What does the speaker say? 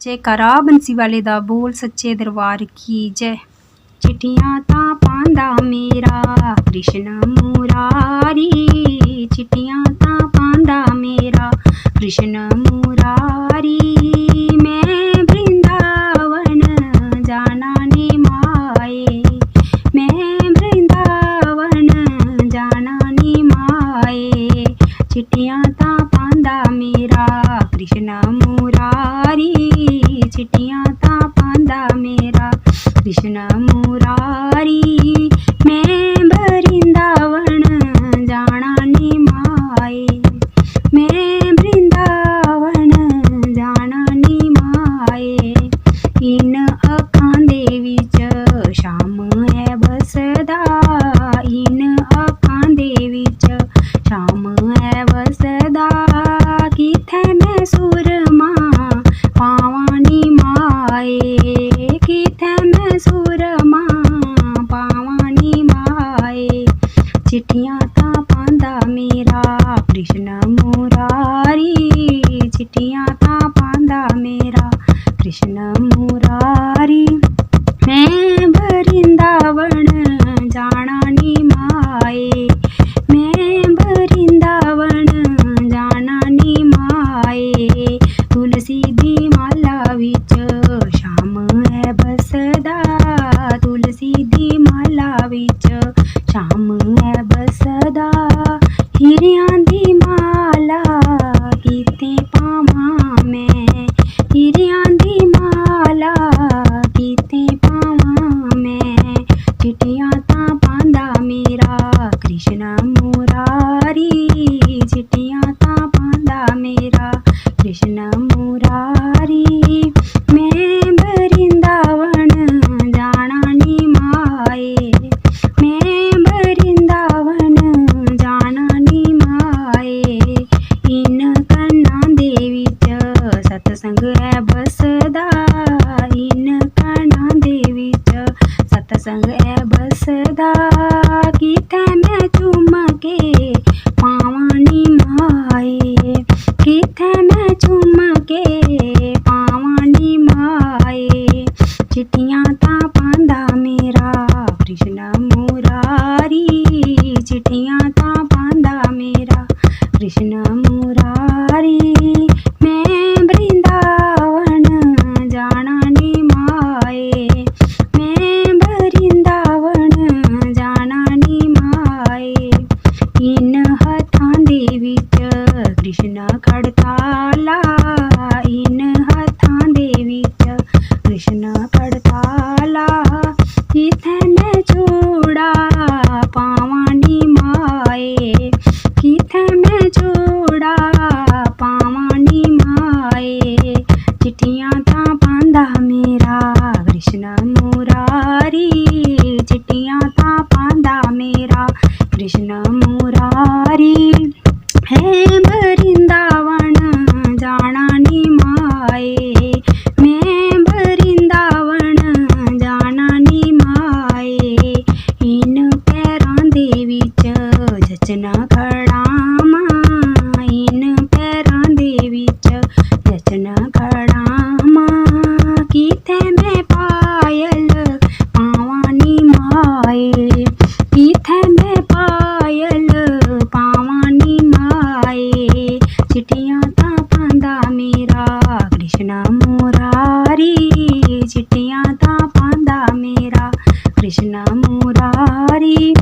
जयकारा बंसी वाले दा बोल सच्चे दरबार की जय। चिट्ठियां तां पांदा मेरा कृष्ण मुरारी, चिट्ठियां तां पांदा मेरा कृष्ण मुरारी। मैं वृंदावन जाना ने माए, मैं वृंदावन जाना ने माए। चिट्ठियां तां पांदा मेरा कृष्ण मुरारी, चिट्ठियां तां पांदा मेरा कृष्ण मुरारी। मैं वृंदावन जाना ने माए, मैं वृंदावन जाना ने माए। इन अखां दे विच श्याम है बसदा, इन अखां दे विच श्याम है बसदा। किथे मैं सुरमा पावां नी माए, किथे मैं सुरमा पावां नी माए। चिट्ठियां तां पांदा मेरा कृष्ण मुरारी, चिट्ठियां तां पांदा मेरा कृष्ण मुरारी। मैं वृंदावन जाना नी माए, मैं वृंदावन जाना नी माए। तुलसी दी माला विच श्याम है बसदा, तुलसी दी माला विच श्याम है बसदा। हीरियां दी माला किते पावां मैं, हीरियां दी माला किते पावां मैं। चिट्ठियां तां पांदा मेरा कृष्ण मुरारी, चिट्ठियां तां पांदा मेरा कृष्ण मुरारी। मैं वृंदावन जाना नी माए, मैं वृंदावन जाना नी माए। इन कन्नां दे विच सतसंग है बसदा, इन कन्नां दे विच सतसंग है बसदा। किथे मैं चूम के पावां नी माए, किथे मैं चूम के पावां नी माए। चिट्ठियां तां पांदा मेरा कृष्ण मुरारी, चिट्ठियां तां पांदा मेरा कृष्ण मुरारी। मैं वृंदावन जाना नी माए, मैं वृंदावन जाना नी माए। इन हत्थां दे विच कृष्ण खड़ताला, इन हत्थां दे विच कृष्ण खड़ताला। किथे मैं चूड़ा पावां नी माए, किथे मैं चूड़ा पावां नी माए। चिट्ठियां तां पांदा मेरा कृष्ण मुरारी, चिट्ठियां तां पांदा मेरा कृष्ण मुरारी। है वृंदावन जाना नी माए, मैं वृंदावन जाना नी माए। इन पैरां दे विच जचना खड़ावां, इन पैरां दे विच जचना खड़ावां। किथे मैं पायल पावां नी माए, किथे मैं पायल पावां नी माए। चिट्ठियां तां पांदा मेरा कृष्ण मुरारी, चिट्ठियां तां पांदा मेरा कृष्ण मुरारी।